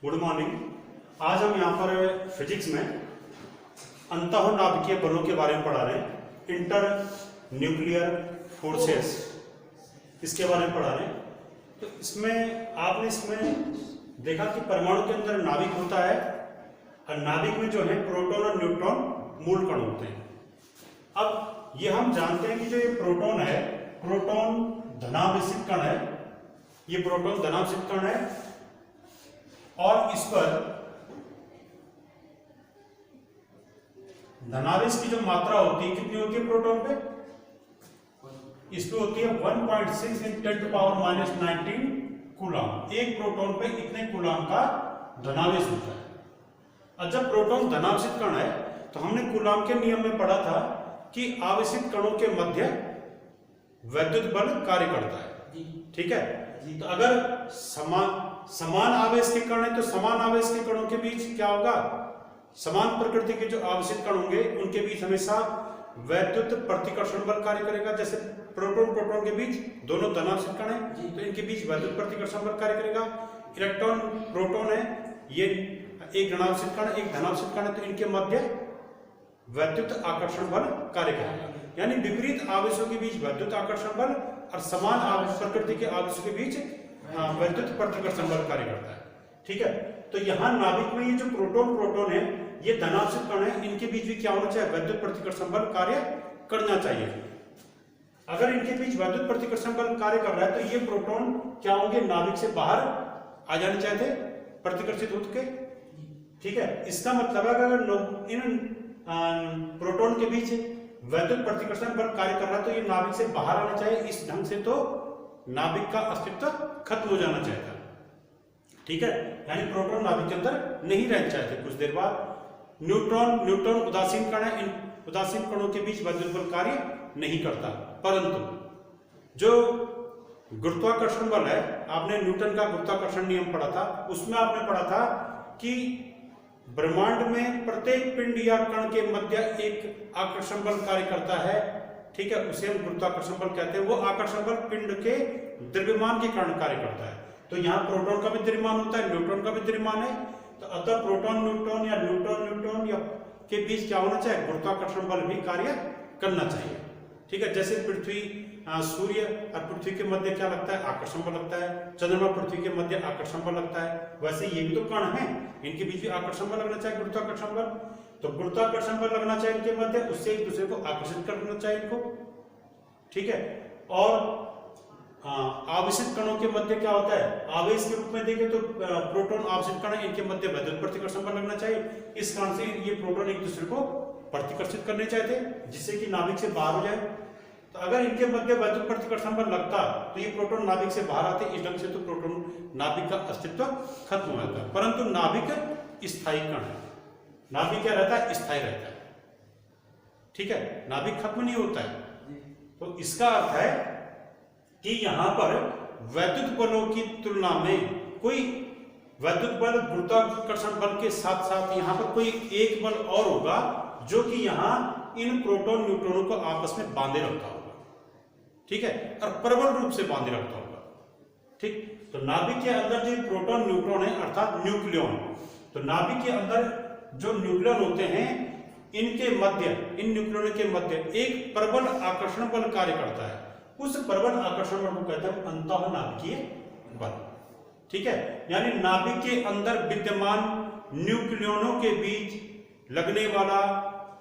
Good morning. आज हम यहाँ पर फिजिक्स में अंतःनाभिकीय बलों के बारे में पढ़ा रहे हैं। इंटर न्यूक्लियर फोर्सेस, इसके बारे में पढ़ा रहे हैं। तो इसमें आपने देखा कि परमाणु के अंदर नाभिक होता है और नाभिक में जो है प्रोटॉन और न्यूट्रॉन मूल कण होते हैं। अब ये हम जानते हैं कि जो ये प्रोटॉन है, प्रोटॉन धनावेशित कण है। ये प्रोटॉन धनावेशित कण है और इस पर धनावेश की जो मात्रा होती है कितनी होती है प्रोटॉन पे? इस पे होती है 1.6 × 10⁻⁻19 कूलम। एक प्रोटॉन पे इतने कूलम का धनावेश होता है। और जब प्रोटॉन धनावेशित कण है तो हमने कूलम के नियम में पढ़ा था कि आवेशित कणों के मध्य वैद्युत बल कार्य करता है। ठीक है, तो अगर समान आवेश के कण है तो समान आवेश के कणों के बीच क्या होगा? समान प्रकृति के जो आवेशित कण होंगे उनके बीच हमेशा वैद्युत प्रतिकर्षण बल कार्य करेगा। जैसे प्रोटॉन प्रोटॉन के बीच दोनों धनावेशित कण है तो इनके बीच वैद्युत प्रतिकर्षण बल कार्य करेगा। इलेक्ट्रॉन प्रोटॉन है, ये एक ऋणावेशित कण एक धनावेशित कण है तो इनके मध्य वैद्युत आकर्षण बल कार्य करेगा। यानी विपरीत आवेशों के बीच वैद्युत आकर्षण बल और समान प्रकृति के आवेशों के बीच वैद्युत प्रतिकर्षण बल कार्य करता है। ठीक है, तो यहाँ नाभिक में ये जो प्रोटॉन है ये धनावेशित कण है, इनके बीच भी क्या होना चाहिए? वैद्युत प्रतिकर्षण बल कार्य करना चाहिए। अगर इनके बीच वैद्युत प्रतिकर्षण बल कार्य कर रहा है तो ये प्रोटॉन क्या होंगे? नाभिक से बाहर आ जाने चाहिए थे प्रतिकर्षित होकर। ठीक है, इसका मतलब है अगर इन प्रोटॉन के बीच वैद्युत प्रतिकर्षण बल कार्य कर रहा है तो ये नाभिक से बाहर आना चाहिए। इस ढंग से तो नाभिक का अस्तित्व खत्म हो जाना चाहिए था। ठीक है, यानी प्रोटॉन नाभिक के अंदर नहीं रहना चाहिए थे। कुछ देर बाद न्यूट्रॉन उदासीन कण है, इन उदासीन कणों के बीच वैद्युत बल कार्य नहीं करता। परंतु जो गुरुत्वाकर्षण बल है, आपने न्यूटन का गुरुत्वाकर्षण नियम पढ़ा था, उसमें आपने पढ़ा था कि ब्रह्मांड में प्रत्येक पिंड या कण के मध्य एक आकर्षण बल कार्य करता है। ठीक है, उसे हम गुरुत्वाकर्षण बल कहते हैं। वो आकर्षण बल पिंड के द्रव्यमान के कारण कार्य करता है। तो यहाँ प्रोटॉन का भी द्रव्यमान होता है, न्यूट्रॉन का भी द्रव्यमान है। तो अतः प्रोटॉन न्यूट्रॉन या न्यूट्रॉन या के बीच क्या होना चाहिए? गुरुत्वाकर्षण बल भी कार्य करना चाहिए। ठीक है, जैसे पृथ्वी सूर्य और पृथ्वी के मध्य क्या लगता है? आकर्षण बल लगता है। चंद्रमा पृथ्वी के मध्य आकर्षण बल लगता है। वैसे ये भी तो कण हैं, इनके बीच भी आकर्षण बल लगना चाहिए, गुरुत्वाकर्षण बल। तो गुरुत्वाकर्षण बल लगना चाहिए इनके मध्य, उससे एक दूसरे को आकर्षित करना चाहिए इनको। ठीक है, और आवेशित कणों के मध्य क्या होता है? आवेश के रूप में देखें तो प्रोटॉन आवेशित कण है, इनके मध्य वैद्युत प्रतिकर्षण बल लगना चाहिए। इस कारण से ये प्रोटॉन एक दूसरे को प्रतिकर्षित करने चाहिए थे जिससे कि नाभिक से बाहर हो जाए। तो अगर इनके मध्य वैद्युत प्रतिकर्षण बल लगता तो ये प्रोटॉन नाभिक से बाहर आते। इस ढंग से तो प्रोटॉन नाभिक का अस्तित्व खत्म हो जाता है। परंतु नाभिक स्थायी कण है। नाभिक क्या रहता है? स्थायी रहता है। ठीक है, नाभिक खत्म नहीं होता है। तो इसका अर्थ है कि यहां पर वैद्युत बलों की तुलना में कोई वैद्युत बल गुरुत्वाकर्षण बल के साथ साथ यहां पर कोई एक बल और होगा जो कि यहां इन प्रोटॉन न्यूट्रॉनों को आपस में बांधे रखता होगा। ठीक है, और प्रबल रूप से बांधे रखता होगा। ठीक, तो नाभिक के अंदर जो प्रोटॉन न्यूट्रॉन है अर्थात न्यूक्लियॉन, तो नाभिक के अंदर जो न्यूक्लियॉन होते हैं इनके मध्य, इन न्यूक्लियॉन के मध्य एक प्रबल आकर्षण बल कार्य करता है। उस प्रबल आकर्षण बल को कहते हैं अंतःनाभिकीय बल। ठीक है, यानी नाभिक के अंदर विद्यमान न्यूक्लियॉनों के बीच लगने वाला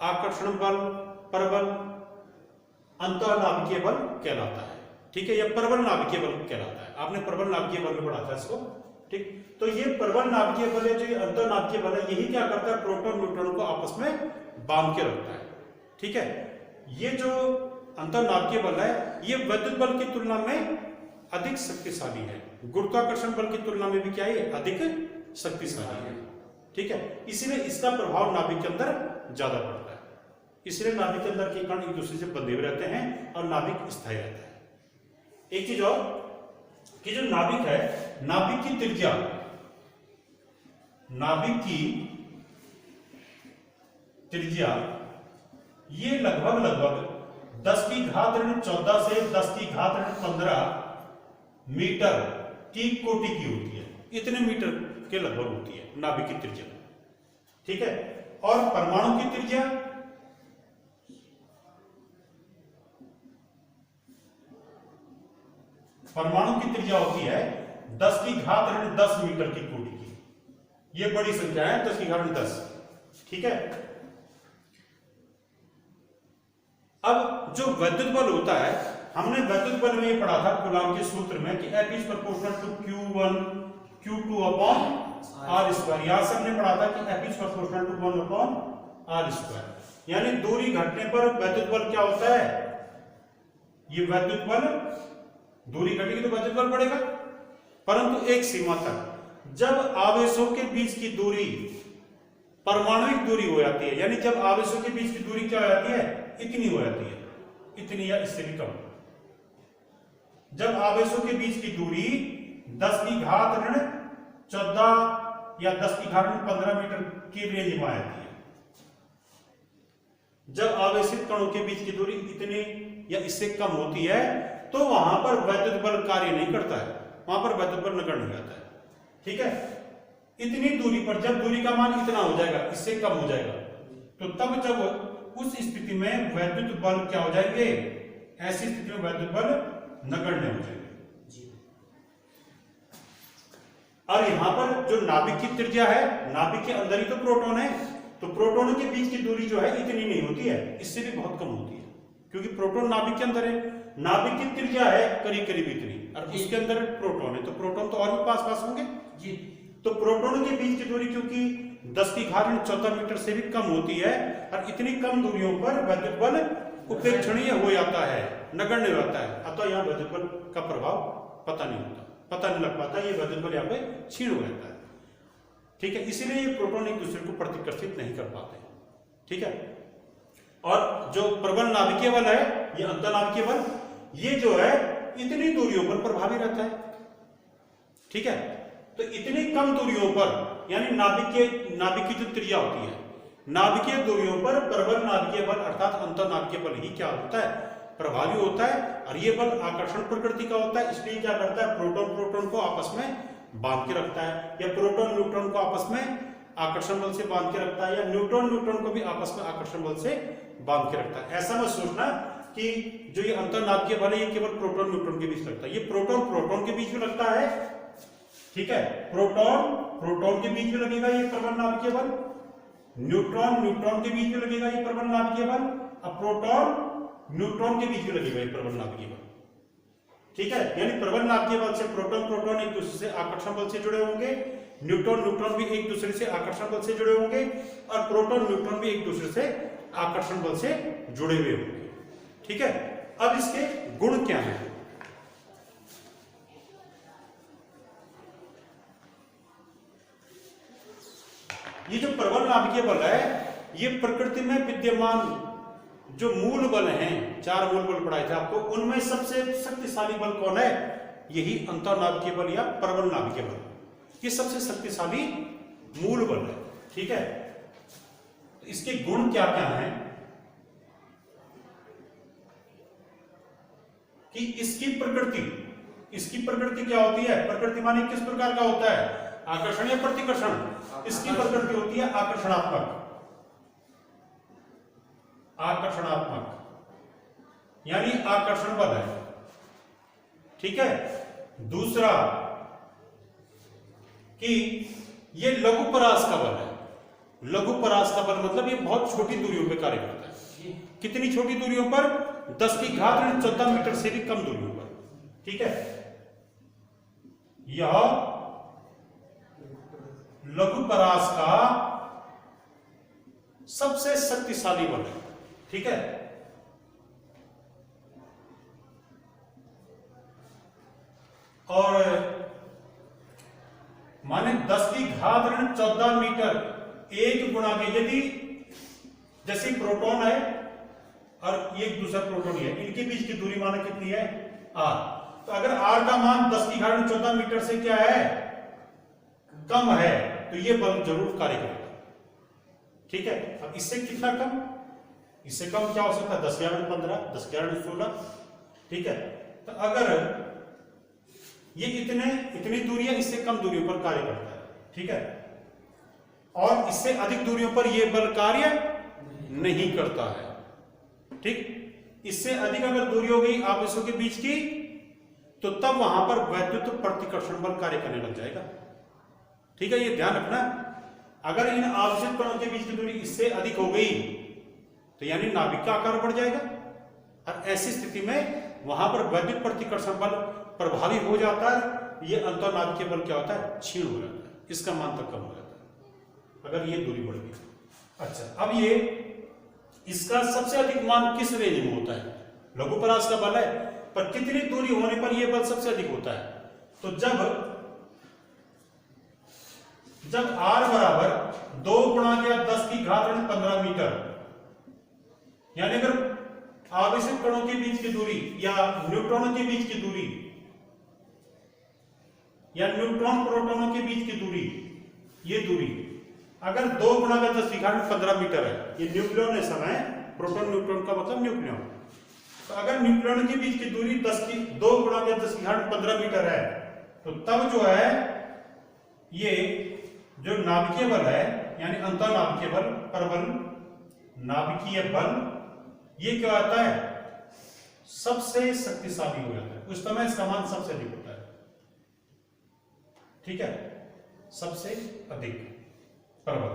आकर्षण बल प्रबल अंतःनाभिकीय बल कहलाता है। ठीक है, यह प्रबल नाभिकीय बल कहलाता है। आपने प्रबल नाभिकीय बल में पढ़ा था इसको। ठीक, तो ये प्रबल नाभिकीय बल है, जो अंतःनाभिकीय बल है, यही क्या करता है? प्रोटॉन न्यूट्रॉन को आपस में बांध के रखता है। ठीक है, ये जो अंतःनाभिकीय बल है ये वैद्युत बल की तुलना में अधिक शक्तिशाली है। गुरुत्वाकर्षण बल की तुलना में भी क्या है? अधिक शक्तिशाली है। ठीक है, इसीलिए इसका प्रभाव नाभिक के अंदर ज्यादा पड़ता है। इसलिए नाभिक के अंदर के कण एक दूसरे से बंधे हुए रहते हैं और नाभिक स्थायी रहता है। एक चीज और कि जो नाभिक है, नाभिक की त्रिज्या, ये लगभग 10 की घात ऋण 14 से 10 की घात ऋण 15 मीटर की कोटि की होती है। इतने मीटर के लगभग होती है नाभिक की त्रिज्या। ठीक है, और परमाणु की त्रिज्या होती है 10 की घात ऋण 10 मीटर की कोटि की। ये बड़ी संख्या है 10 की घात ऋण 10। ठीक है, अब जो वैद्युत बल होता है, हमने वैद्युत बल में ये पढ़ा था कूलॉम के सूत्र में कि F is proportional to Q1 Q2 upon R square. यहां से हमने पढ़ा था कि F is proportional to 1 upon R square. यानी दूरी घटने पर वैद्युत बल क्या होता है, ये वैद्युत बल, दूरी घटेगी तो वैद्युत बल बढ़ेगा, परंतु एक सीमा तक। जब आवेशों के बीच की दूरी परमाणुविक दूरी हो जाती है, यानी जब आवेशों के बीच की दूरी क्या हो जाती है, इतनी हो जाती है, इतनी या इससे भी कम। जब आवेशों के बीच की दूरी 10 की घात ऋण 14 या 10 की घात ऋण 15 मीटर की रेंज में आती है, जब आवेशित कणों के बीच की दूरी इतनी या इससे कम होती है, तो वहां पर वैद्युत बल कार्य नहीं करता है, वहां पर वैद्युत बल नगण्य हो जाता है। ठीक है, इतनी दूरी पर जब दूरी का मान इतना हो जाएगा, इससे कम हो जाएगा, तो तब जब उस स्थिति में वैद्युत बल क्या हो जाएंगे, ऐसी स्थिति में वैद्युत बल नगण्य हो जाएंगे। और यहां पर जो नाभिक की त्रिज्या है, नाभिक के अंदर ही तो प्रोटॉन है, तो प्रोटॉनों के बीच की दूरी जो है इतनी नहीं होती है, इससे भी बहुत कम होती है, क्योंकि प्रोटॉन नाभिक के अंदर है। नाभिक की त्रिज्या है करीब करीब इतनी, और उसके अंदर प्रोटॉन है, तो प्रोटॉन तो और भी पास पास होंगे जी। तो प्रोटॉनों के बीच की दूरी क्योंकि 10 की घात ऋण 14 मीटर से भी कम होती है, और इतनी कम दूरियों पर वैद्युत बल उपेक्षणीय हो जाता है, नगण्य हो जाता है, अतः यहाँ वैद्युत बल का प्रभाव पता नहीं लग पाता, ये वैद्युत बल यहाँ पे क्षीण हो जाता है। ठीक है, इसीलिए ये प्रोटॉन एक दूसरे को प्रतिकर्षित नहीं कर पाते। ठीक है, और जो प्रबल नाभिकीय बल है, ये अंतर्नाभिकीय बल, ये जो है इतनी दूरियों पर प्रभावी रहता है। ठीक है, तो इतनी कम दूरियों पर, यानी नाभिक की जो त्रिज्या होती है, नाभिकीय दूरियों पर प्रबल नाभिकीय बल अर्थात अंतर्नाभिकीय बल ही क्या होता है, प्रभावी होता है। और ये बल आकर्षण प्रकृति का होता है, इसलिए क्या करता है, प्रोटॉन को आपस में बांध के रखता है, या प्रोटॉन न्यूट्रॉन को आपस में आकर्षण बल से बांध के रखता है, या न्यूट्रॉन को भी आपस में आकर्षण बल से बांध के रखता है। ऐसा मत सोचना कि जो ये अंतर्नाभिकीय बल है ये केवल प्रोटॉन न्यूट्रॉन के बीच लगता है, ये प्रोटॉन के बीच में लगता है। ठीक है, प्रोटॉन के बीच में लगेगा ये प्रबल नाभिकीय बल, न्यूट्रॉन के बीच में लगेगा ये प्रबल नाभिकीय बल, और प्रोटॉन न्यूट्रॉन के बीच में लगेगा ये प्रबल नाभिकीय बल। ठीक है, यानी प्रबल नाभिकीय बल से प्रोटॉन एक दूसरे से आकर्षण बल से जुड़े होंगे, न्यूट्रॉन भी एक दूसरे से आकर्षण बल से जुड़े होंगे, और प्रोटॉन न्यूट्रॉन भी एक दूसरे से आकर्षण बल से जुड़े हुए होंगे। ठीक है, अब इसके गुण क्या है, ये जो प्रबल नाभिकीय बल है, ये प्रकृति में विद्यमान जो मूल बल हैं, 4 मूल बल पढ़ाए थे आपको, उनमें सबसे शक्तिशाली बल कौन है, यही अंतर्नाभिकीय बल या प्रबल नाभिकीय बल, ये सबसे शक्तिशाली मूल बल है। ठीक है, तो इसके गुण क्या क्या हैं कि इसकी प्रकृति क्या होती है, प्रकृति माने किस प्रकार का होता है, आकर्षण या प्रतिकर्षण। इसकी प्रकृति होती है आकर्षणात्मक, यानी आकर्षण बल है। ठीक है, दूसरा कि ये लघु परास का बल है। लघु परास का बल मतलब ये बहुत छोटी दूरियों पर कार्य करता है। कितनी छोटी दूरियों पर, 10 की घात ऋण 14 मीटर से भी कम दूरियों पर। ठीक है, यह लघु परास का सबसे शक्तिशाली बल है। ठीक है, और माने 10 की घात ऋण 14 मीटर एक गुणा के, यदि जैसे प्रोटॉन है और ये दूसरा प्रोटॉन है, इनके बीच की दूरी माने कितनी है, r। तो अगर r का मान 10 की घात ऋण 14 मीटर से क्या है, कम है, तो ये बल जरूर कार्य करेगा। ठीक है, अब इससे कितना कम, इससे कम क्या हो सकता है, 10 की घात ऋण 15, 10 की घात ऋण 16। ठीक है, तो अगर ये इतनी दूरियां इससे कम दूरियों पर कार्य करता है, ठीक है, और इससे अधिक दूरियों पर यह बल कार्य नहीं करता है। ठीक, इससे अधिक अगर दूरी हो गई आवेशों के बीच की, तो तब वहां पर वैद्युत प्रतिकर्षण बल कार्य करने लग जाएगा। ठीक है, ये ध्यान रखना। अगर इन आवेशित कणों के बीच की दूरी इससे अधिक हो गई तो यानी नाभिक का आकार बढ़ जाएगा, और ऐसी स्थिति में वहां पर वैद्युत प्रतिकर्षण बल प्रभावी हो जाता है। ये अंतर्नाभिकीय बल क्या होता है, क्षीण हो जाता है, इसका मान तक कम हो जाता है अगर ये दूरी बढ़ गई। अच्छा, अब ये इसका सबसे अधिक मान किस रेंज में होता है? लघुपरास का बल है, पर कितनी दूरी होने पर यह बल सबसे अधिक होता है? तो जब R बराबर 2 गुणा 10⁻15 मीटर, यानी अगर आवेशित कणों के बीच की दूरी या न्यूट्रॉनों के बीच की दूरी या न्यूट्रॉन प्रोटॉनों के बीच की दूरी, ये दूरी अगर 2 गुणा 10⁻15 मीटर है, ये न्यूक्लियन है समय, प्रोटॉन न्यूट्रॉन का मतलब न्यूक्लियन। तो अगर न्यूक्लियन के बीच की दूरी 2 गुणा 10⁻15 मीटर है, तो तब जो है ये जो नाभिकीय बल है, यानी अंतर्नाभिकीय बल, परबल, नाभिकीय बल, ये क्या आता है, सबसे शक्तिशाली हो जाता है। उस समय इसका मान सबसे अधिक होता है। ठीक है, सबसे अधिक परबल,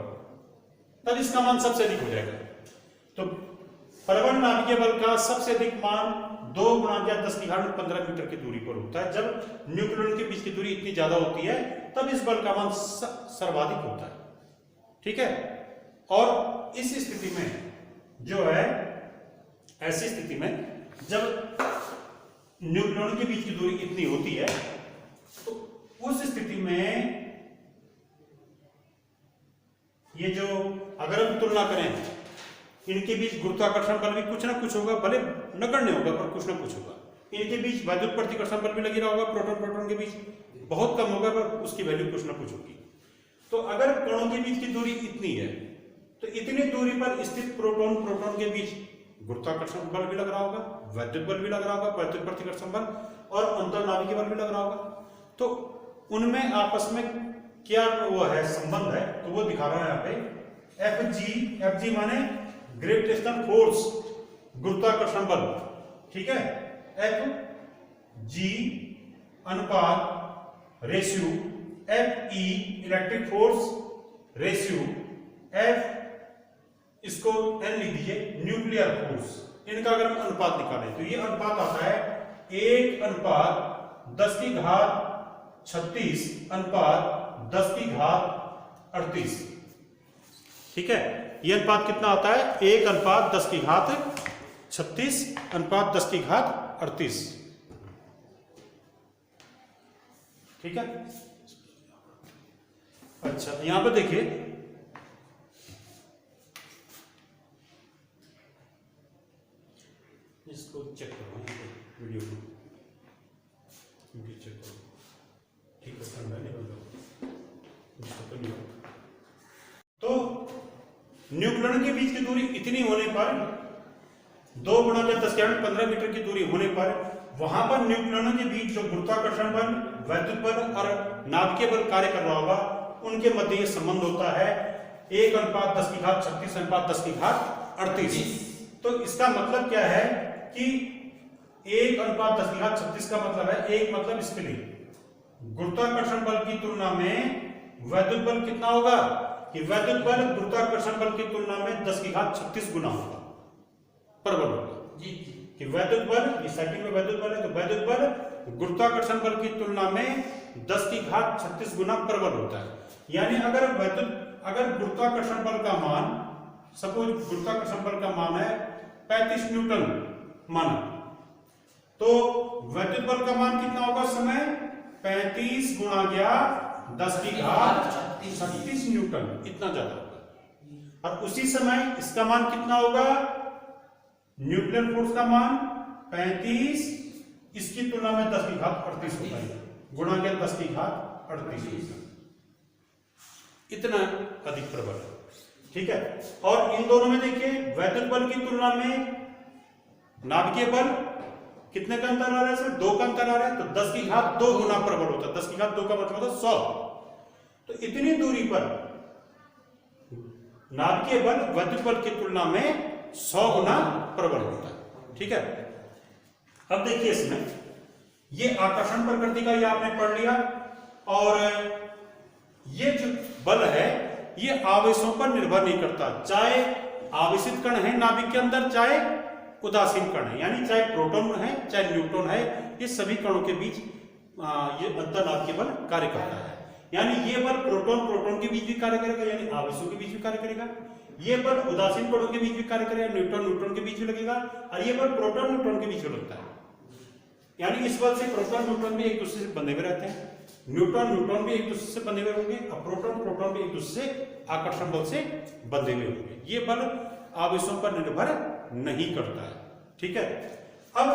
तब इसका मान सबसे अधिक हो जाएगा। तो परबल नाभिकीय बल का सबसे अधिक मान 2 गुणा 10⁻15 मीटर की दूरी पर होता है। जब न्यूक्लियन के बीच की दूरी इतनी ज्यादा होती है, तब इस बल का मान सर्वाधिक होता है। ठीक है, और इस स्थिति में जो है, ऐसी स्थिति में जब न्यूक्लियन के बीच की दूरी इतनी होती है, तो उस स्थिति में ये जो, अगर हम तुलना करें, इनके बीच गुरुत्वाकर्षण बल भी कुछ ना कुछ होगा, भले नगण्य होगा पर कुछ ना कुछ होगा। इनके बीच वैद्युत प्रतिकर्षण बल भी लगी रहा होगा, प्रोटॉन प्रोटॉन के बीच बहुत कम होगा, पर उसकी वैल्यू कुछ ना कुछ होगी। तो अगर कणों के बीच की दूरी इतनी है, तो इतनी दूरी पर स्थित प्रोटॉन प्रोटॉन के बीच गुरुत्वाकर्षण बल भी लग रहा होगा, वैद्युत बल भी लग रहा होगा, वैद्युत प्रतिकर्षण बल और अंतर्नाभिकीय बल भी लग रहा होगा। तो उनमें आपस में क्या वो है, संबंध है, तो वो दिखा रहा है यहाँ पे। Fg माने ग्रेविटेशनल फोर्स, गुरुत्वाकर्षण बल। ठीक है, Fg अनुपात ratio Fe electric force ratio, F इसको N लिख दीजिए न्यूक्लियर फोर्स। इनका अगर हम अनुपात निकालें तो ये अनुपात आता है 1/10⁻36 अनुपात 10⁻38। ठीक है, ये अनुपात कितना आता है, 1/10⁻36 अनुपात 10⁻38। ठीक है, अच्छा यहां पर देखिए, इसको चेक करो, वीडियो को चेक करो। ठीक है, ठंडा नहीं होगा तो न्यूक्लियन के बीच की दूरी इतनी होने पर, 2 गुणा 10⁻15 मीटर की दूरी होने पर, वहां पर न्यूक्लियनों के बीच जो गुरुत्वाकर्षण बल, वैद्युत बल और नाभिकीय बल कार्य कर रहा होगा, उनके मध्य ये संबंध होता है 1/10⁻36 अनुपात 10⁻38। तो इसका मतलब क्या है कि 1/10⁻36 का मतलब है, एक मतलब इसके लिए गुरुत्वाकर्षण बल की तुलना में वैद्युत बल कितना होगा, कि वैद्युत बल गुरुत्वाकर्षण बल की तुलना में 10⁻36 गुना होगा, प्रबल होगा जी। कि वैद्युत बल, ये सेकंड में वैद्युत बल है, तो वैद्युत बल गुरुत्वाकर्षण बल की तुलना में 10⁻36 गुना प्रबल होता है। यानी अगर गुरुत्वाकर्षण बल का मान, सपोज गुरुत्वाकर्षण बल का मान है 35 न्यूटन माना, तो वैद्युत बल का मान कितना होगा उस समय, 35 गुणा 10⁻36 न्यूटन, इतना ज्यादा होगा। और उसी समय इसका मान कितना होगा, न्यूक्लियर फोर्स का मान 35, इसकी तुलना में 10⁻38 होता है, गुणा 10⁻38, इतना अधिक प्रबल है। ठीक है, और इन दोनों में देखिए, वैद्युत बल की तुलना में नाभिकीय बल कितने का अंतर आ रहा है, 2 का अंतर आ रहा है, तो 10⁻2 गुना प्रबल होता है। 10⁻2 का मतलब होता है 100। तो इतनी दूरी पर नाभिकीय बल वैद्युत बल की तुलना में 100 गुना प्रबल होता है। ठीक है, अब देखिए इसमें ये आकर्षण प्रकृति का ये आपने पढ़ लिया, और ये जो बल है ये आवेशों पर निर्भर नहीं करता, चाहे आवेशित कण है नाभिक के अंदर, चाहे उदासीन कण है, यानी चाहे प्रोटॉन है चाहे न्यूट्रॉन है, ये सभी कणों के बीच ये अंतर्नाभिकीय बल कार्य करता है। यानी ये बल प्रोटॉन प्रोटॉन के बीच भी कार्य करेगा, यानी आवेशों के बीच भी कार्य करेगा, ये बल उदासीन कणों के बीच भी कार्य करेगा, न्यूट्रॉन न्यूट्रॉन के बीच भी लगेगा, और ये बल प्रोटॉन न्यूट्रॉन के बीच में लगता है। यानी इस बल से प्रोटॉन न्यूट्रॉन भी एक दूसरे से बंधे हुए रहते हैं, न्यूट्रॉन न्यूट्रॉन भी एक दूसरे से बंधे हुए होंगे, और प्रोटॉन प्रोटॉन भी एक दूसरे से आकर्षण बल से बंधे हुए होंगे। ये बल आवेशों पर निर्भर नहीं करता है। ठीक है, अब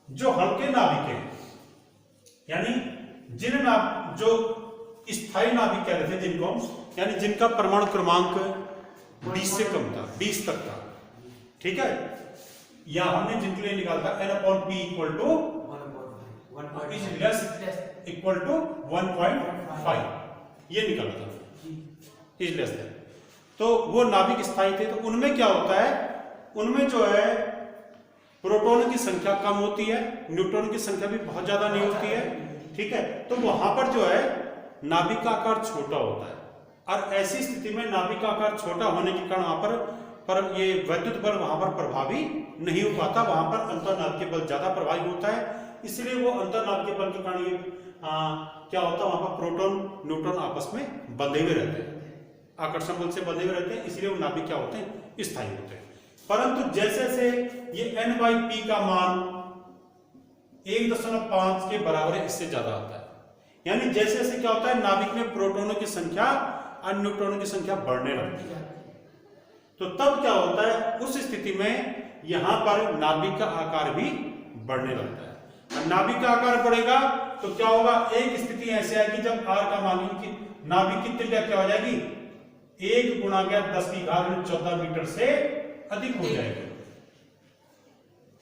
जो हल्के नाभिक है, यानी जो स्थायी नाभिक कह रहे थे जिनको हम, यानी जिनका परमाणु क्रमांक 20 से कम था, 20 तक था। ठीक है, या हमने जिनके लिए निकाला था N/P इक्वल टू 1.5, ये निकाला था, इज लेस देन। तो वो नाभिक स्थायी थे, तो उनमें क्या होता है, उनमें जो है प्रोटॉन की संख्या कम होती है, न्यूट्रॉन की संख्या भी बहुत ज्यादा नहीं होती है। ठीक है, तो वहां पर जो है नाभिक का आकार छोटा होता है, और ऐसी स्थिति में नाभिक का आकार छोटा होने के कारण वहां पर ये वैद्युत बल वहां पर प्रभावी नहीं हो पाता, वहां पर अंतर्नाभिकीय बल ज्यादा प्रभावी होता है। इसलिए वो अंतर्नाभिकीय बल के कारण ये क्या होता है, वहां पर प्रोटॉन न्यूट्रॉन आपस में बंधे हुए रहते हैं, आकर्षण बल से बंधे हुए रहते हैं, इसलिए वो नाभिक क्या होते हैं, स्थायी होते हैं। परंतु जैसे से ये N/P का मान 1.5 के बराबर है, इससे ज्यादा आता है, यानी जैसे जैसे क्या होता है नाभिक में प्रोटॉनों की संख्या और न्यूट्रॉनों की संख्या बढ़ने लगती है, तो तब क्या होता है, उस स्थिति में यहां पर नाभिक का आकार भी बढ़ने लगता है। नाभिक का आकार बढ़ेगा तो क्या होगा, एक स्थिति ऐसी आएगी जब R का मान की नाभिक की त्रिज्या क्या हो जाएगी, 1 गुणा 10⁻14 मीटर से अधिक हो जाएगी,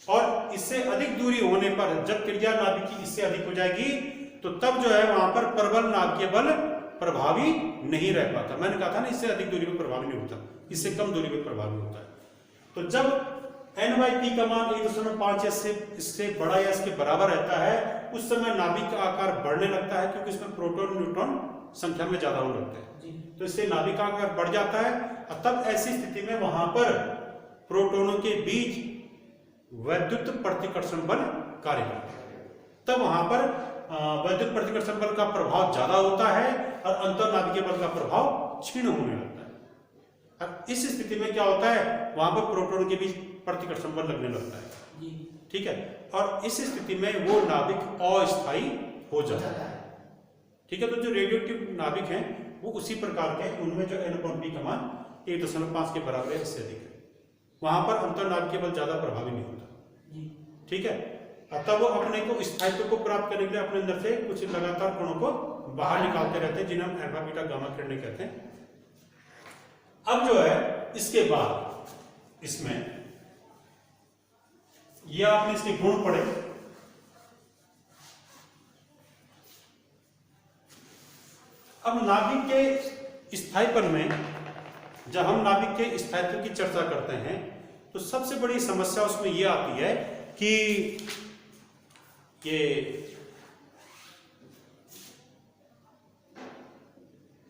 और इससे अधिक दूरी होने पर जब त्रिज्या नाभिक की इससे अधिक हो जाएगी तो तब जो है वहां पर प्रबल नाभिकीय बल प्रभावी नहीं रह पाता। मैंने कहा था ना, इससे अधिक दूरी पर प्रभावी नहीं होता, इससे कम दूरी पर प्रभावी होता है। तो जब N/P का मान 1.5 इससे बड़ा या इसके बराबर रहता है, उस समय नाभिक का आकार बढ़ने लगता है, क्योंकि इसमें प्रोटॉन न्यूट्रॉन संख्या में ज्यादा होने लगते हैं, तो इससे नाभिक का आकार बढ़ जाता है, और तब ऐसी स्थिति में वहां पर प्रोटॉनों के बीच वैद्युत प्रतिकर्षण बल कार्य करता है। तब वहां पर वैद्युत प्रतिकर्षण बल का प्रभाव ज्यादा होता है और अंतर्नाभिकीय बल का प्रभाव क्षीण होने लगता है। अब इस स्थिति में क्या होता है, वहां पर प्रोटॉन के बीच प्रतिकर्षण बल लगने लगता है। ठीक है, और इस स्थिति में वो नाभिक अस्थायी हो जाता है। ठीक है, तो जो रेडियोएक्टिव नाभिक हैं वो उसी प्रकार के, उनमें जो N/P का मान 1.5 के बराबर है, इससे अधिक है, वहां पर अंतर्नाभिकीय बल ज्यादा प्रभावी नहीं होता। ठीक है, अतः वो अपने को स्थायित्व को प्राप्त करने के लिए अपने अंदर से कुछ लगातार कणों को बाहर निकालते रहते हैं, जिन्हें हम अल्फा बीटा गामा किरणें कहते हैं। अब जो है इसके बाद इसमें ये आपने इसके गुण पढ़े, अब नाभिक के स्थायीपन में जब हम नाभिक के स्थायित्व की चर्चा करते हैं तो सबसे बड़ी समस्या उसमें यह आती है कि ये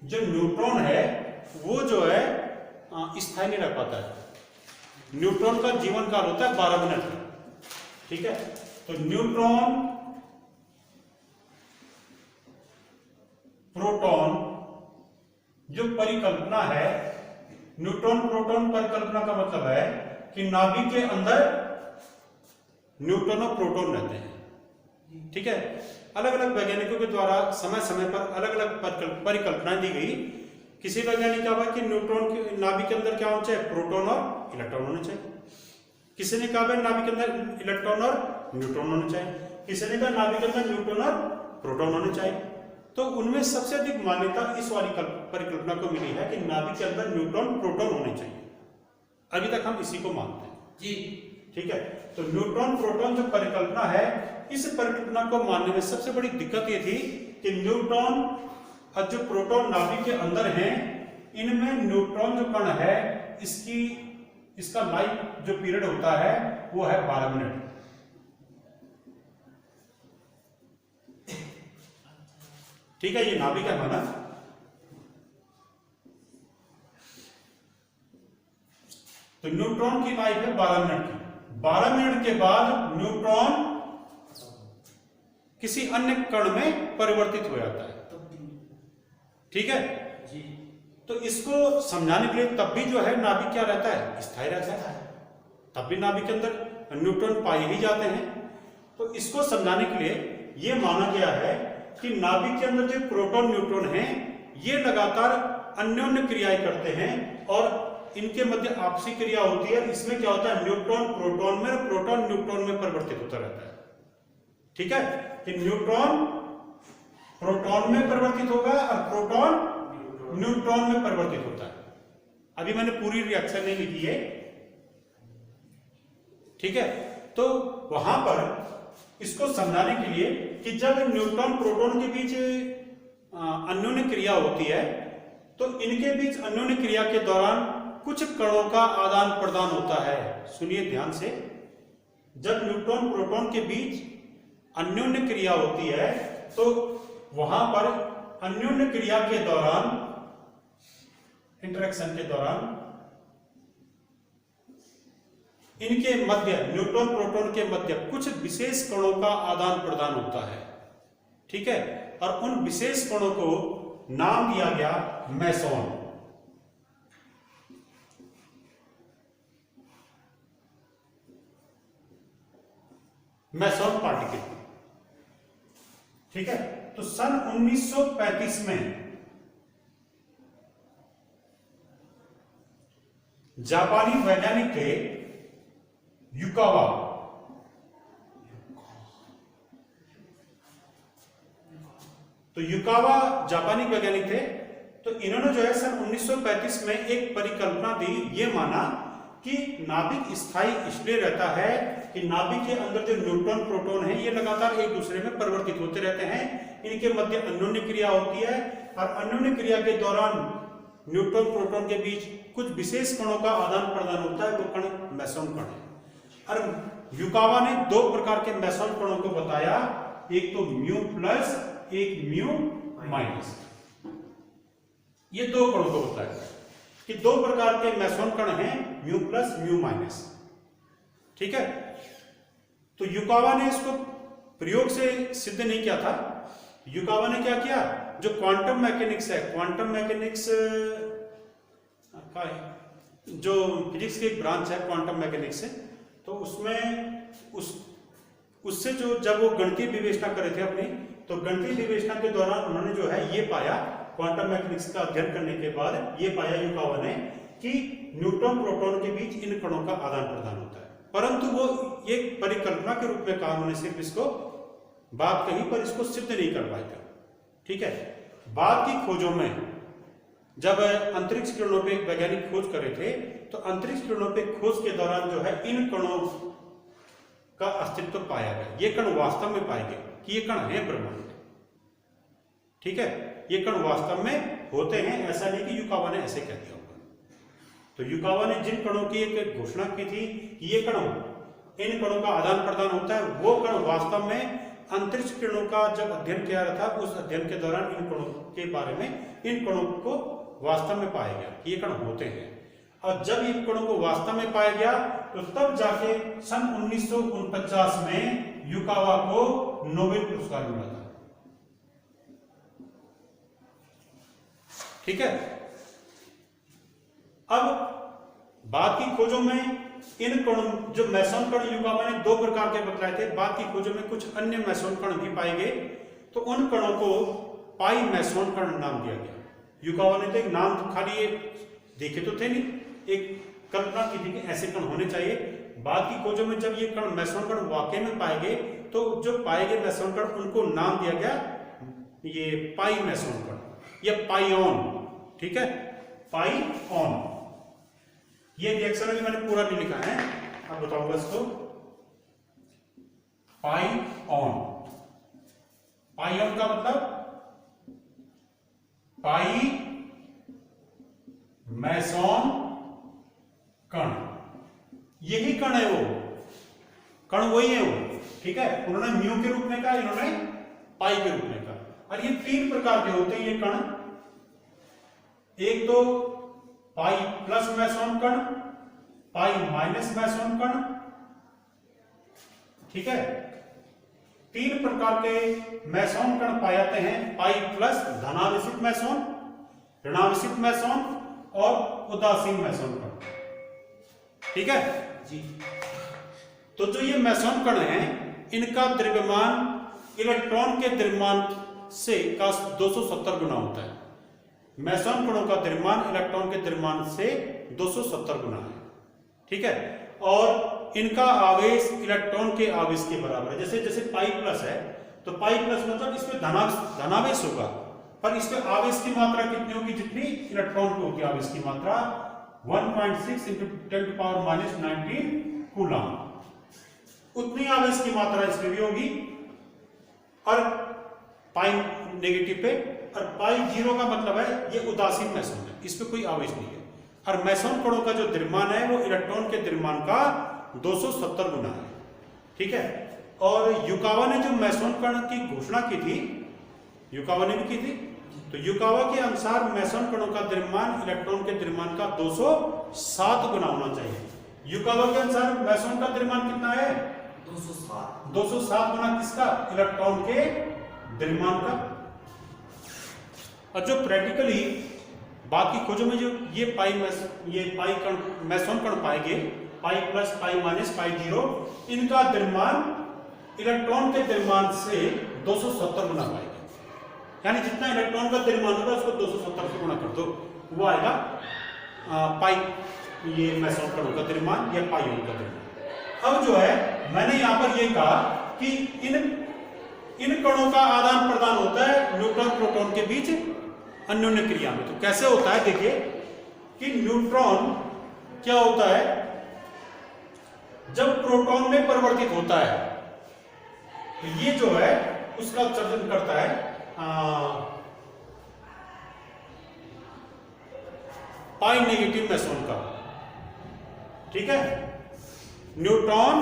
जो न्यूट्रॉन है वो जो है स्थायी नहीं रह पाता है। न्यूट्रॉन का जीवन काल होता है 12 मिनट। ठीक है, तो न्यूट्रॉन प्रोटॉन जो परिकल्पना है, न्यूट्रॉन प्रोटॉन परिकल्पना का मतलब है कि नाभिक के अंदर न्यूट्रॉन और प्रोटॉन रहते हैं। ठीक है, अलग अलग वैज्ञानिकों के द्वारा समय समय पर अलग अलग परिकल्पनाएं दी गई। किसी वैज्ञानिक का कहा कि न्यूट्रॉन के नाभिक के अंदर क्या होना चाहिए, प्रोटॉन और इलेक्ट्रॉन होने चाहिए। किसी ने कहा नाभिक के अंदर इलेक्ट्रॉन और न्यूट्रॉन होने चाहिए, किसी ने कहा नाभिक के अंदर न्यूट्रॉन और प्रोटॉन होने चाहिए। तो उनमें सबसे अधिक मान्यता इस वाली परिकल्पना को मिली है कि नाभिक के अंदर न्यूट्रॉन प्रोटॉन होने चाहिए। अभी तक हम इसी को मानते हैं जी। ठीक है, तो न्यूट्रॉन प्रोटॉन जो परिकल्पना है, इस परिकल्पना को मानने में सबसे बड़ी दिक्कत ये थी कि न्यूट्रॉन अब जो प्रोटॉन नाभिक के अंदर हैं, इनमें न्यूट्रॉन जो कण है इसका लाइफ जो पीरियड होता है वो है 12 मिनट। ठीक है, ये नाभिक है हमारा। तो न्यूट्रॉन की लाइफ है 12 मिनट की। 12 मिनट के बाद न्यूट्रॉन किसी अन्य कण में परिवर्तित हो जाता है। ठीक है जी। तो इसको समझाने के लिए तब भी जो है नाभिक क्या रहता है, स्थायी रहता है। तब भी नाभिक के अंदर न्यूट्रॉन पाए ही जाते हैं। तो इसको समझाने के लिए यह माना गया है कि नाभिक के अंदर जो प्रोटॉन न्यूट्रॉन हैं, ये लगातार अन्योन्य क्रियाएं करते हैं और इनके मध्य आपसी क्रिया होती है। इसमें क्या होता है, न्यूट्रॉन प्रोटॉन में, प्रोटॉन न्यूट्रॉन में परिवर्तित होता रहता है। ठीक है, कि न्यूट्रॉन प्रोटॉन में परिवर्तित होगा और प्रोटॉन न्यूट्रॉन में परिवर्तित होता है। अभी मैंने पूरी रिएक्शन नहीं लिखी है। ठीक है, तो वहां पर इसको समझाने के लिए कि जब न्यूट्रॉन प्रोटॉन के बीच अन्योन्य क्रिया होती है, तो इनके बीच अन्योन्य क्रिया के दौरान कुछ कणों का आदान प्रदान होता है। सुनिए ध्यान से, जब न्यूट्रॉन प्रोटॉन के बीच अन्योन्य क्रिया होती है, तो वहां पर अन्योन्य क्रिया के दौरान, इंटरेक्शन के दौरान इनके मध्य, न्यूट्रॉन प्रोटॉन के मध्य कुछ विशेष कणों का आदान प्रदान होता है। ठीक है, और उन विशेष कणों को नाम दिया गया मेसॉन। Meson particle. ठीक है, तो सन 1935 में जापानी वैज्ञानिक थे युकावा। तो युकावा जापानी वैज्ञानिक थे। तो इन्होंने जो है सन 1935 में एक परिकल्पना दी। ये माना कि नाभिक स्थायी इसलिए रहता है कि नाभिक के अंदर जो न्यूट्रॉन प्रोटॉन है, ये लगातार एक दूसरे में परिवर्तित होते रहते हैं। इनके मध्य अन्योन्य क्रिया होती है और अन्योन्य क्रिया के दौरान न्यूट्रॉन प्रोटॉन के बीच कुछ विशेष कणों का आदान प्रदान होता है। वो कण मेसॉन कण है। और युकावा ने दो प्रकार के मेसॉन कणों को बताया, एक तो म्यू प्लस, एक म्यू माइनस। ये दो कणों को बताया कि दो प्रकार के मेसॉन कण हैं, म्यू प्लस, म्यू माइनस। ठीक है, तो युकावा ने इसको प्रयोग से सिद्ध नहीं किया था। युकावा ने क्या किया, जो क्वांटम मैकेनिक्स है, क्वांटम मैकेनिक्स का जो फिजिक्स की एक ब्रांच है क्वांटम मैकेनिक्स से, तो उसमें उससे जो जब वो गणितीय विवेचना कर रहे थे अपनी, तो गणितीय विवेचना के दौरान उन्होंने जो है ये पाया, क्वांटम मैकेनिक्स का अध्ययन करने के बाद ये पाया युकावा ने कि न्यूट्रॉन प्रोटॉन के बीच इन कणों का आदान प्रदान होता है। परंतु वो एक परिकल्पना के रूप में कहा, उन्होंने सिर्फ इसको बात कही पर इसको सिद्ध नहीं कर पाए थे। ठीक है, बाद की खोजों में जब अंतरिक्ष किरणों पे वैज्ञानिक खोज कर रहे थे, तो अंतरिक्ष किरणों पे खोज के दौरान जो है इन कणों का अस्तित्व पाया गया। ये कण वास्तव में पाए गए कि ये कण है ब्रह्मांड में। ठीक है, ये कण वास्तव में होते हैं, ऐसा नहीं कि युकावा ने ऐसे कह दिया होगा। तो युकावा ने जिन कणों की एक घोषणा की थी कि ये कण, इन कणों का आदान प्रदान होता है, वो कण वास्तव में अंतरिक्ष किरणों का जब अध्ययन किया रहा था, उस अध्ययन के दौरान इन कणों के बारे में, इन कणों को वास्तव में पाया गया कि ये कण होते हैं। और जब इन कणों को वास्तव में पाया गया, तो तब जाके सन 1949 में युकावा को नोबेल पुरस्कार मिला था। ठीक है, अब बाद की खोजों में इन कणों, जो मेसॉन कण युकावा ने दो प्रकार के बतलाए थे, बाद की खोजों में कुछ अन्य मेसॉन कण भी पाए गए। तो उन कणों को पाई मेसॉन कण नाम दिया गया। युकावा ने तो एक नाम खाली देखे तो थे नहीं, एक कल्पना की थी कि ऐसे कण होने चाहिए। बाद की खोजों में जब ये कण मेसॉन कण वाकई में पाए गए, तो जो पाए गए मेसॉन कण, उनको नाम दिया गया ये पाई मेसॉन कण या पाइऑन। ठीक है, पाइऑन। ये रिएक्शन अभी मैंने पूरा नहीं लिखा है, अब बताऊंगा इसको। पाइऑन, पाइऑन का मतलब पाई मैसॉन कण, यही कण है वो, कण वही है वो, ठीक है। उन्होंने म्यू के रूप में कहा, इन्होंने पाई के रूप में कहा। और ये तीन प्रकार के होते हैं ये कण, एक तो पाई प्लस मैसॉन कण, पाई माइनस मैसॉन कण, ठीक है। तीन प्रकार के मैसॉन कण पाए जाते हैं, पाई प्लस धनावेशित मैसॉन, ऋणावेशित मैसॉन और उदासीन मैसॉन कण, ठीक है जी। तो जो ये मैसॉन कण है, इनका द्रव्यमान इलेक्ट्रॉन के द्रव्यमान से का 270 गुना होता है। मैसॉन कणों का द्रव्यमान इलेक्ट्रॉन के द्रव्यमान से 270 गुना है, ठीक है। और इनका आवेश इलेक्ट्रॉन के आवेश के बराबर है। जैसे जैसे पाई प्लस है, तो पाई प्लस मतलब इसमें धनावेश होगा, पर इसमें आवेश की मात्रा कितनी होगी, जितनी इलेक्ट्रॉन की होगी आवेश की मात्रा 1.6 × 10⁻⁻19 कूलम, उतनी आवेश की मात्रा इसमें भी होगी। और पाई नेगेटिव पे, और पाई जीरो का मतलब है ये उदासीन मैसॉन है, इसमें कोई आवेश नहीं है। और मैसॉन कणों का जो द्रव्यमान है वो इलेक्ट्रॉन के द्रव्यमान का 270 गुना है, ठीक है। और युकावा ने जो मैसॉन कण की घोषणा की थी, युकावा ने भी की थी, तो युकावा के अनुसार मैसॉन कणों का द्रव्यमान इलेक्ट्रॉन के द्रव्यमान का 207 गुना होना चाहिए। युकावा के अनुसार मैसॉन का द्रव्यमान कितना है, 207 गुना किसका, इलेक्ट्रॉन के द्रव्यमान का। और जो प्रैक्टिकली बाकी खोजों में जो ये पाई कण मैसॉन कण पाएंगे, pi plus, pi minus, pi zero, इनका द्रव्यमान इलेक्ट्रॉन के द्रव्यमान से 270 गुना पाएंगे। यानी जितना इलेक्ट्रॉन का द्रव्यमान होगा उसको 270 से गुणा कर दो, वो आएगा पाई, ये मैसॉन कणों का द्रव्यमान या पाइयों का द्रव्यमान। अब जो है मैंने यहां पर ये कहा कि इन कणों का आदान प्रदान होता है न्यूट्रॉन प्रोटॉन के बीच अन्योन्य क्रिया में। तो कैसे होता है, देखिए कि न्यूट्रॉन क्या होता है, जब प्रोटॉन में परिवर्तित होता है तो ये जो है उसका उत्सर्जन करता है पाई नेगेटिव मैसॉन का, ठीक है। न्यूट्रॉन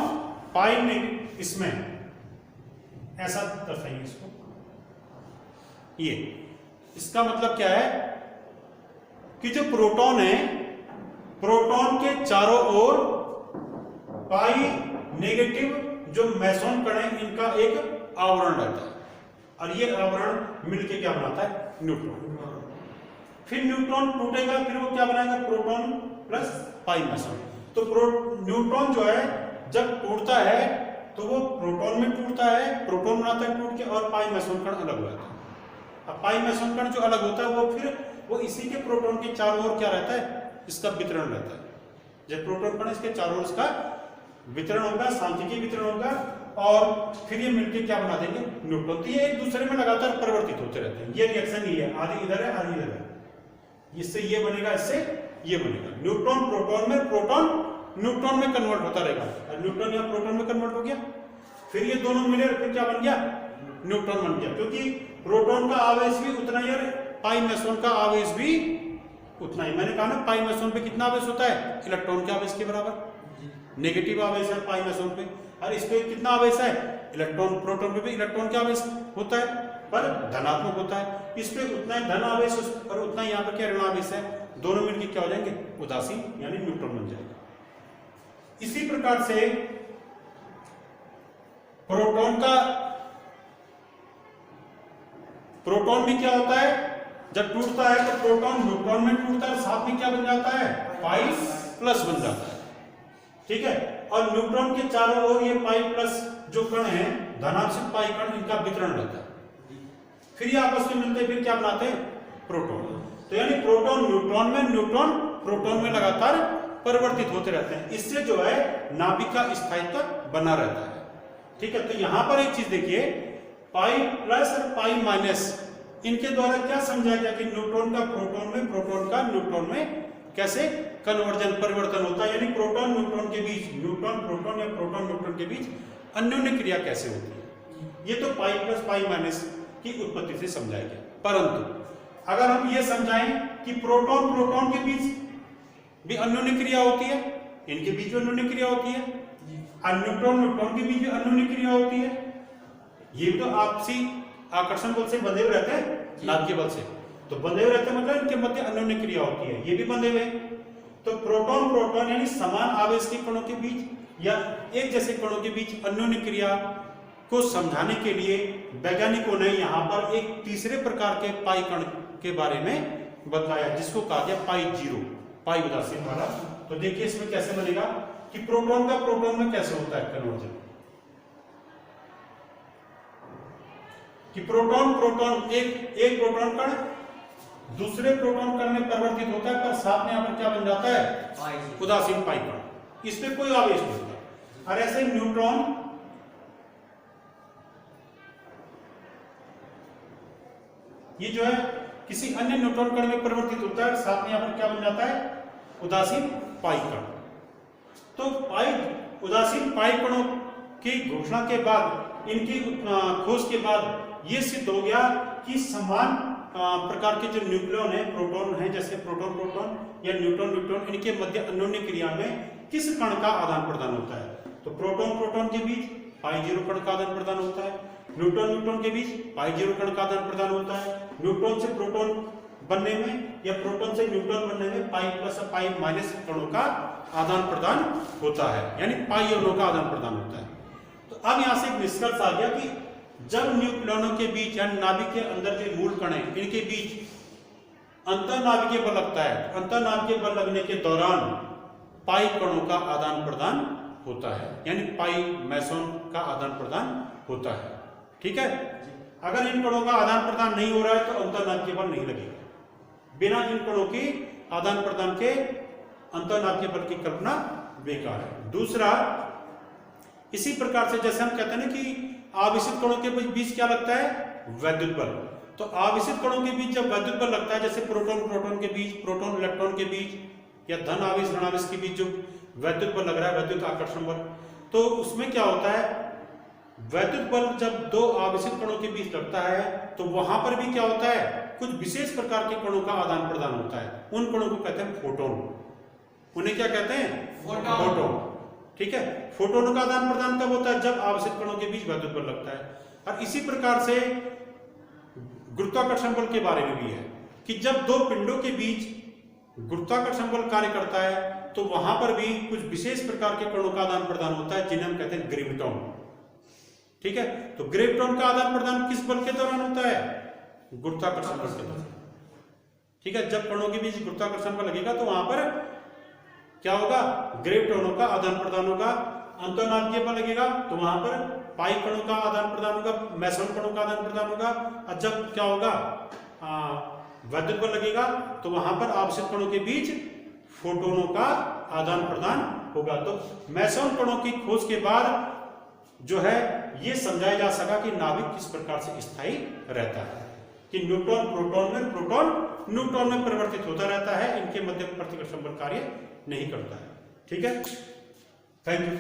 पाई में, इसमें ऐसा दर्शाइए इसको, ये इसका मतलब क्या है कि जो प्रोटॉन है, प्रोटॉन के चारों ओर पाई नेगेटिव जो मैसॉन कण है इनका एक आवरण रहता है, और ये आवरण मिलके क्या बनाता है, न्यूट्रॉन। फिर न्यूट्रॉन टूटेगा, फिर वो क्या बनाएगा, प्रोटॉन प्लस पाई मैसॉन। तो न्यूट्रॉन जो है जब टूटता है तो वो प्रोटॉन में टूटता है, प्रोटॉन बनाता है टूट के, और पाई मैसॉन कण अलग हो जाता है। अब पाई मैसॉन कण जो अलग होता है वो फिर वो इसी के प्रोटॉन के चारों ओर क्या रहता है, इसका वितरण रहता है। जब प्रोटॉन कण इसके चारों ओर इसका वितरण होगा, सांख्यिकीय वितरण होगा, और फिर ये मिलकर क्या बना देंगे, न्यूट्रॉन। तो ये एक दूसरे में लगातार परिवर्तित होते रहते हैं। ये रिएक्शन ही है, आधी इधर है आधी इधर है, इससे ये बनेगा, इससे ये बनेगा। न्यूट्रॉन प्रोटॉन में, प्रोटॉन न्यूट्रॉन में कन्वर्ट होता रहेगा, न्यूट्रॉन या प्रोटॉन में कन्वर्ट हो गया, फिर ये दोनों मिले, फिर क्या बन गया, न्यूट्रॉन बन गया। क्योंकि प्रोटॉन का आवेश भी उतना ही है, पाई मैसॉन का आवेश भी उतना ही। मैंने कहा ना, पाई मैसॉन पे कितना आवेश होता है, इलेक्ट्रॉन के आवेश के बराबर। नेगेटिव आवेश है पाई मैसॉन पे, और इस पे कितना आवेश है, इलेक्ट्रॉन। प्रोटॉन पे भी इलेक्ट्रॉन का आवेश होता है, पर धनात्मक होता है। इस पे उतना ही धन आवेश और उतना ही यहाँ पर क्या ऋण आवेश है, दोनों मिलकर क्या हो जाएंगे, उदासीन, यानी न्यूट्रॉन बन जाएगा। इसी प्रकार से प्रोटॉन भी क्या होता है, जब टूटता है तो प्रोटॉन न्यूट्रॉन में टूटता है, साथ में क्या बन जाता है, पाई प्लस बन जाता है, ठीक है। और न्यूट्रॉन के चारों ओर ये पाई प्लस जो कण है, धनात्मक पाई कण, इनका वितरण रहता है। फिर ये आपस में मिलते हैं, फिर क्या बनाते हैं, प्रोटॉन। तो यानी प्रोटॉन न्यूट्रॉन में, न्यूट्रॉन प्रोटॉन में लगातार परिवर्तित होते रहते हैं। इससे जो है नाभिक का स्थायित्व बना रहता है, ठीक है। तो यहां पर एक चीज देखिए, पाई प्लस और पाई माइनस, इनके द्वारा क्या समझाया गया कि न्यूट्रॉन का प्रोटॉन में, प्रोटॉन का न्यूट्रॉन में कैसे कन्वर्जन, परिवर्तन होता है। यानी प्रोटॉन न्यूट्रॉन के बीच, न्यूट्रॉन प्रोटॉन या प्रोटॉन न्यूट्रॉन के बीच अन्योन्य क्रिया कैसे होती है, ये तो पाई प्लस पाई माइनस की उत्पत्ति से समझाया गया। परंतु अगर हम ये समझाएं कि प्रोटॉन प्रोटॉन के बीच भी अन्योन्य क्रिया होती है, इनके बीच भी अन्योन्य क्रिया होती है, और न्यूट्रॉन न्यूट्रॉन के बीच भी अन्योन्य क्रिया होती है, ये भी तो आपसी आकर्षण बल से बंधे हुए रहते हैं, नाभिकीय बल से, तो बंधे हुए रहते हैं मतलब इनके मध्य अन्योन्य क्रिया होती है, ये भी बंधे हुए। तो प्रोटॉन प्रोटॉन यानी समान आवेश के कणों के बीच या एक जैसे कणों के बीच अन्योन्य क्रिया को समझाने के लिए वैज्ञानिकों ने यहाँ पर एक तीसरे प्रकार के पाई कण के बारे में बताया, जिसको कहा गया पाई जीरो, पाई उदासीन वाला। तो देखिए इसमें कैसे बनेगा कि प्रोटॉन का प्रोटॉन में कैसे होता है कन्वर्जन, कि प्रोटॉन प्रोटॉन एक प्रोटॉन कण दूसरे प्रोटॉन कण में परिवर्तित होता है, पर साथ में यहां पर क्या बन जाता है, उदासीन पाई कण, इसमें कोई आवेश नहीं होता। और ऐसे न्यूट्रॉन ये जो है किसी अन्य न्यूट्रॉन कण में परिवर्तित होता है, साथ में यहां पर क्या बन जाता है, उदासीन पाई कण। तो उदासीन पाई कणों की घोषणा के बाद, इनकी खोज के बाद ये सिद्ध हो गया कि समान प्रकार के जो न्यूक्लियन है, प्रोटॉन है, जैसे प्रोटॉन प्रोटॉन या न्यूट्रॉन न्यूट्रॉन, इनके मध्य अन्योन्य क्रिया में किस कण का आदान प्रदान होता है। तो प्रोटॉन प्रोटॉन के बीच पाई जीरो कण का आदान प्रदान होता है, न्यूट्रॉन न्यूट्रॉन के बीच पाई जीरो कण का आदान प्रदान होता है, न्यूट्रॉन से प्रोटॉन बनने में या प्रोटॉन से न्यूट्रॉन बनने में पाई प्लस पाई माइनस कणों का आदान प्रदान होता है, यानी पाई इलेक्ट्रॉनों का आदान प्रदान होता है। तो अब यहां से एक निष्कर्ष आ गया कि जब न्यूक्लियनों के बीच यानी नाभिक के अंदर जो मूल कण है, इनके बीच अंतर्नाभिकीय बल लगता है, अंतर्नाभिकीय बल लगने के दौरान पाई कणों का आदान प्रदान होता है, यानी पाई मेसोन का आदान प्रदान होता है। ठीक है, अगर इन कणों का आदान प्रदान नहीं हो रहा है तो अंतर्नाभिकीय बल नहीं लगेगा। बिना इन कणों के आदान प्रदान के अंतर्नाभिकीय बल की कल्पना बेकार है। दूसरा, इसी प्रकार से जैसे हम कहते हैं ना कि आवेशित कणों के बीच क्या लगता है, वैद्युत बल। तो आवेशित कणों के बीच जब वैद्युत बल लगता है, जैसे प्रोटॉन प्रोटॉन के बीच, प्रोटॉन इलेक्ट्रॉन के बीच या धन आवेश ऋण आवेश के बीच जो वैद्युत बल लग रहा है, वैद्युत आकर्षण बल, तो उसमें क्या होता है, वैद्युत बल जब दो आवेशित कणों के बीच लगता है तो वहां पर भी क्या होता है, कुछ विशेष प्रकार के कणों का आदान प्रदान होता है। उन कणों को कहते हैं फोटोन। उन्हें क्या कहते हैं, फोटोन। ठीक है, फोटोनों का आदान प्रदान कब होता है, जब आवेशित कणों के बीच वैद्युत बल लगता है। और इसी प्रकार से गुरुत्वाकर्षण बल के बारे में भी है कि जब दो पिंडों के बीच गुरुत्वाकर्षण बल कार्य करता है तो वहां पर भी कुछ विशेष प्रकार के कणों का आदान प्रदान होता है, जिन्हें हम कहते हैं ग्रेविटॉन। ठीक है, तो ग्रेविटॉन का आदान प्रदान किस बल के दौरान होता है, गुरुत्वाकर्षण बल के दौरान। ठीक है, जब कणों के बीच गुरुत्वाकर्षण बल लगेगा तो वहां पर क्या होगा, ग्रेविटॉनों का आदान प्रदान होगा। अंतर्नाभिकीय बल लगेगा तो वहां पर पाई कणों का आदान प्रदान होगा, मेसोन कणों का आदान प्रदान होगा। और जब क्या होगा, वैद्युत बल लगेगा तो वहां पर आवेशित कणों के बीच फोटोनों का आदान प्रदान होगा। तो मेसोन कणों की खोज के बाद जो है ये समझाया जा सका कि नाभिक किस प्रकार से स्थायी रहता है, कि न्यूट्रॉन प्रोटॉन में, प्रोटॉन न्यूट्रॉन में परिवर्तित होता रहता है, इनके मध्य प्रतिकर्षण बल कार्य नहीं करता है। ठीक है, थैंक यू।